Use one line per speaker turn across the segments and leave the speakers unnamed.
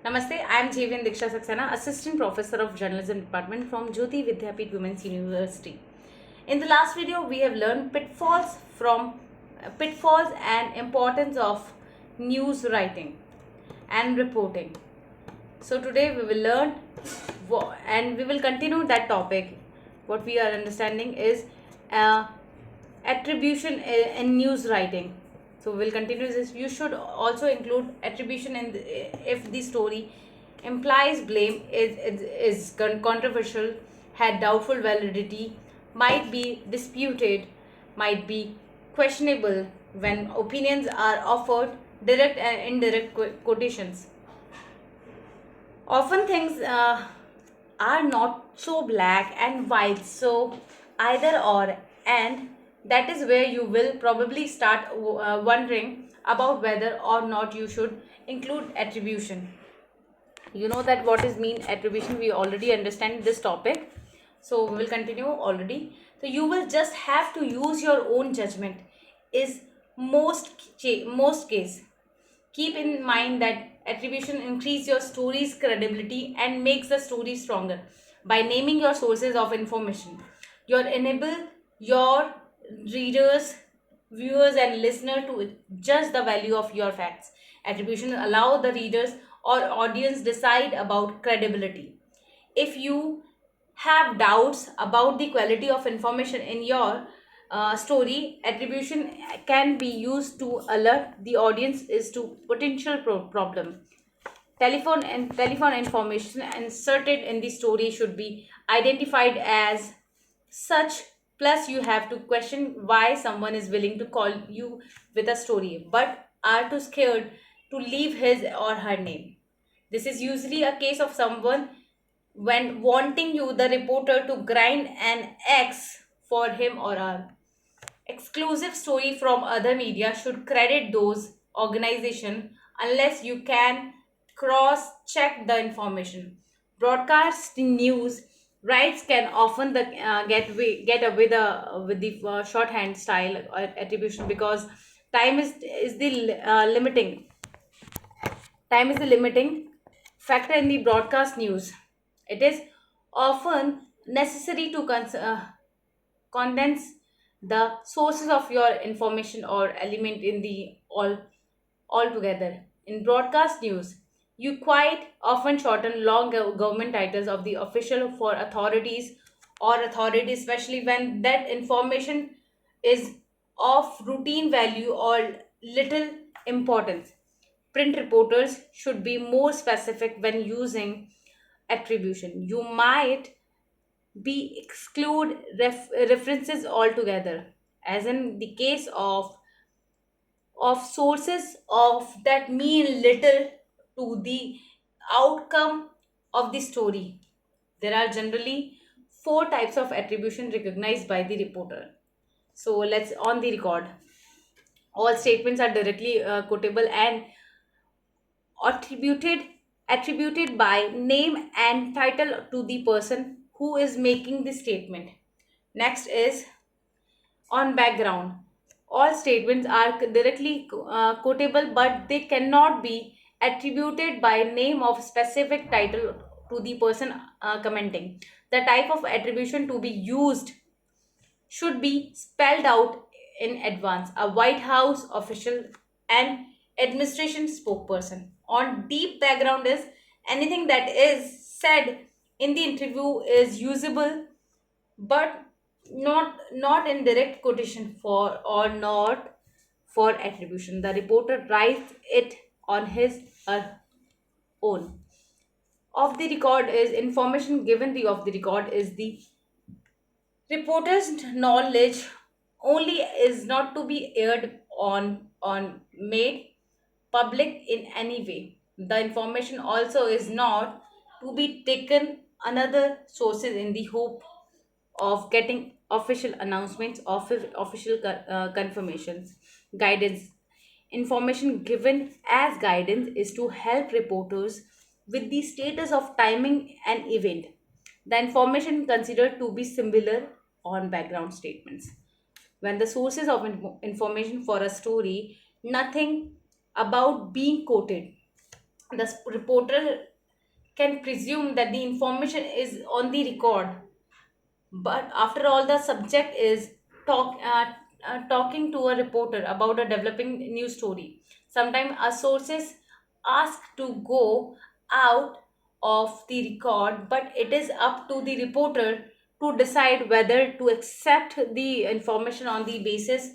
Namaste, I am JVWU, Assistant Professor of Journalism Department from JAYOTI VIDYAPEETH Women's University. In the last video, we have learned pitfalls and importance of news writing and reporting. So today we will learn and we will continue that topic. What we are understanding is attribution in news writing. So we will continue this. You should also include attribution if the story implies blame, is controversial, had doubtful validity, might be disputed, might be questionable, when opinions are offered direct and indirect quotations. Often things are not so black and white, so either or, and that is where you will probably start wondering about whether or not you should include attribution. You know that what is mean attribution, we already understand this topic, so we will continue already. So you will just have to use your own judgment is most case. Keep in mind that attribution increases your story's credibility and makes the story stronger. By naming your sources of information, you enable your readers, viewers and listeners to judge the value of your facts. Attribution allow the readers or audience decide about credibility. If you have doubts about the quality of information in your story, attribution can be used to alert the audience is to potential problem. Telephone information inserted in the story should be identified as such. Plus, you have to question why someone is willing to call you with a story but are too scared to leave his or her name. This is usually a case of someone when wanting you, the reporter, to grind an X for him or her. Exclusive story from other media should credit those organization unless you can cross check the information. Broadcast news rights can often get away with the shorthand style or attribution because time is the limiting time is the limiting factor in the broadcast news. It is often necessary to condense the sources of your information or element in the all together. In broadcast news, you quite often shorten long government titles of the official for authorities or authority, especially when that information is of routine value or little importance. Print reporters should be more specific when using attribution. You might be exclude references altogether, as in the case of sources of that mean little to the outcome of the story. There are generally four types of attribution recognized by the reporter. So let's on the record. All statements are directly quotable and attributed by name and title to the person who is making the statement. Next is on background. All statements are directly quotable, but they cannot be attributed by name of specific title to the person commenting. The type of attribution to be used should be spelled out in advance. A White House official and administration spokesperson. On deep background is anything that is said in the interview is usable but not in direct quotation for or not for attribution. The reporter writes it on his her own. Off the record is information given. The off the record is the reporter's knowledge only, is not to be aired on made public in any way. The information also is not to be taken another sources in the hope of getting official announcements, official confirmations. Guidance. Information given as guidance is to help reporters with the status of timing an event. The information considered to be similar on background statements. When the sources of information for a story, nothing about being quoted. The reporter can presume that the information is on the record, but after all, the subject is talking to a reporter about a developing news story. Sometimes a sources ask to go out of the record, but it is up to the reporter to decide whether to accept the information on the basis.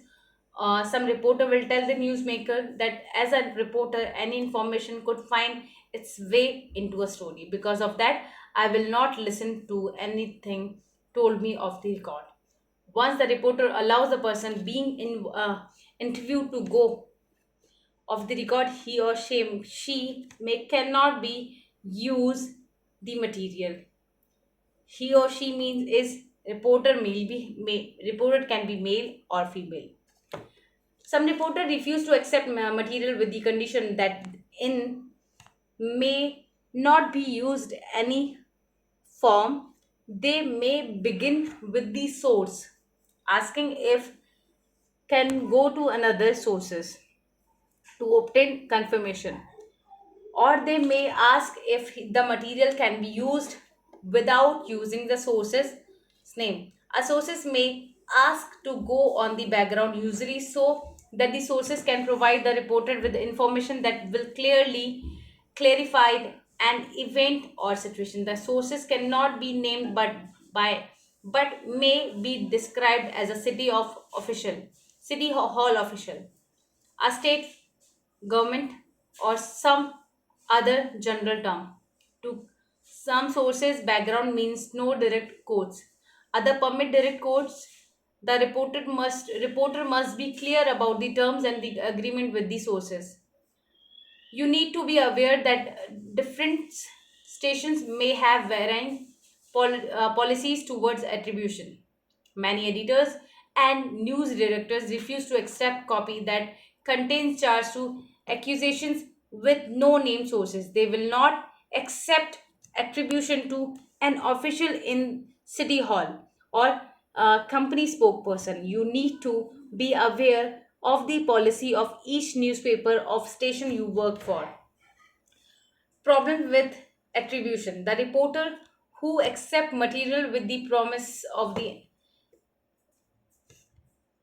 Some reporter will tell the newsmaker that as a reporter, any information could find its way into a story. Because of that, I will not listen to anything told me off the record. Once the reporter allows the person being in interviewed to go off the record, he or she may cannot be use the material. He or she means is reporter can be male or female. Some reporter refuse to accept material with the condition that in may not be used any form. They may begin with the source, asking if can go to another sources to obtain confirmation, or they may ask if the material can be used without using the source's name. A sources may ask to go on the background, usually so that the sources can provide the reporter with information that will clearly clarify an event or situation. The sources cannot be named but may be described as a city hall official, a state government, or some other general term. To some sources, background means no direct quotes. Other permit direct quotes. The reporter must be clear about the terms and the agreement with the sources. You need to be aware that different stations may have varying policies towards attribution. Many editors and news directors refuse to accept copy that contains charge to accusations with no name sources. They will not accept attribution to an official in city hall or a company spokesperson. You need to be aware of the policy of each newspaper of station you work for. Problem with attribution. The reporter who accept material with the promise of the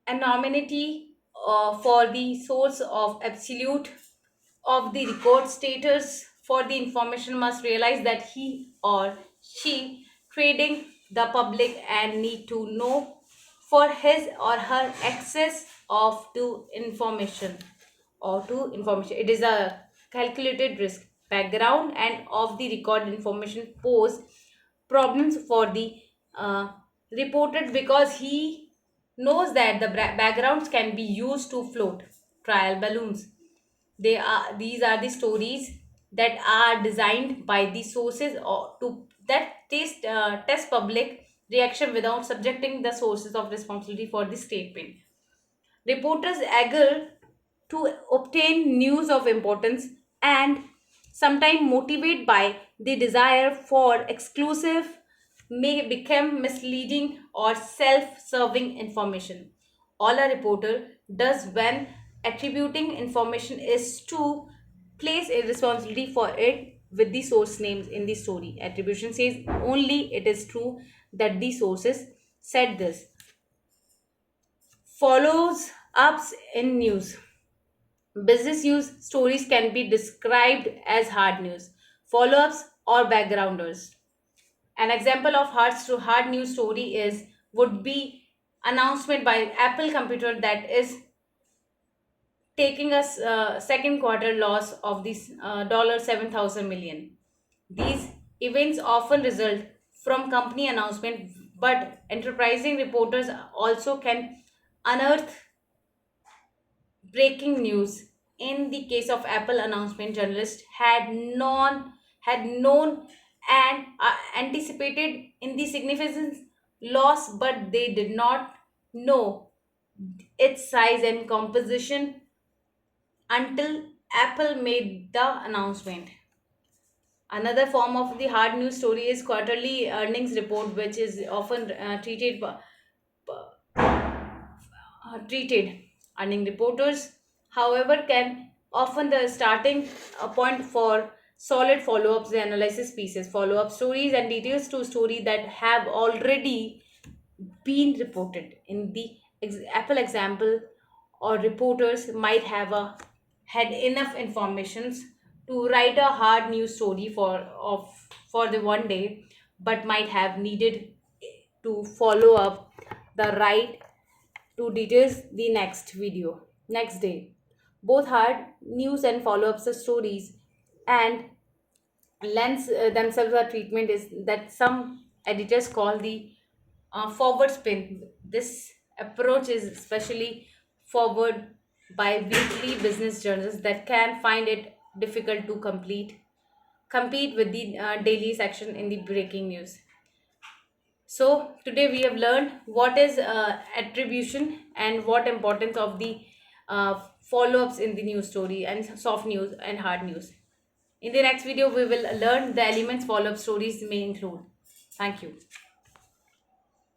anonymity for the source of absolute of the record status for the information must realize that he or she trading the public and need to know for his or her access of to information or to information. It is a calculated risk. Background and of the record information pose problems for the uh, reported because he knows that the backgrounds can be used to float trial balloons. These are the stories that are designed by the sources or to that test public reaction without subjecting the sources of responsibility for the statement. Reporters eager to obtain news of importance and sometimes motivated by the desire for exclusive may become misleading or self-serving information. All a reporter does when attributing information is to place a responsibility for it with the source names in the story. Attribution says only it is true that the sources said this. Follows ups in news. Business news stories can be described as hard news, follow ups, or backgrounders. An example of hard news story is would be announcement by Apple Computer that is taking a second quarter loss of this dollar 7,000 million. These events often result from company announcement, but enterprising reporters also can unearth breaking news. In the case of Apple announcement, journalists had known and anticipated in the significant loss, but they did not know its size and composition until Apple made the announcement. Another form of the hard news story is quarterly earnings report, which is often treated. Earning reporters, however, can often the starting point for solid follow-ups, the analysis pieces, follow-up stories and details to story that have already been reported. In the Apple example, or reporters might have had enough informations to write a hard news story for the one day, but might have needed to follow up the right to details the next day. Both hard news and follow-ups stories and lends themselves a treatment is that some editors call the forward spin. This approach is especially forward by weekly business journals that can find it difficult to compete with the daily section in the breaking news. So today we have learned what is attribution and what importance of the follow-ups in the news story and soft news and hard news. In the next video, we will learn the elements follow-up stories may include. Thank you.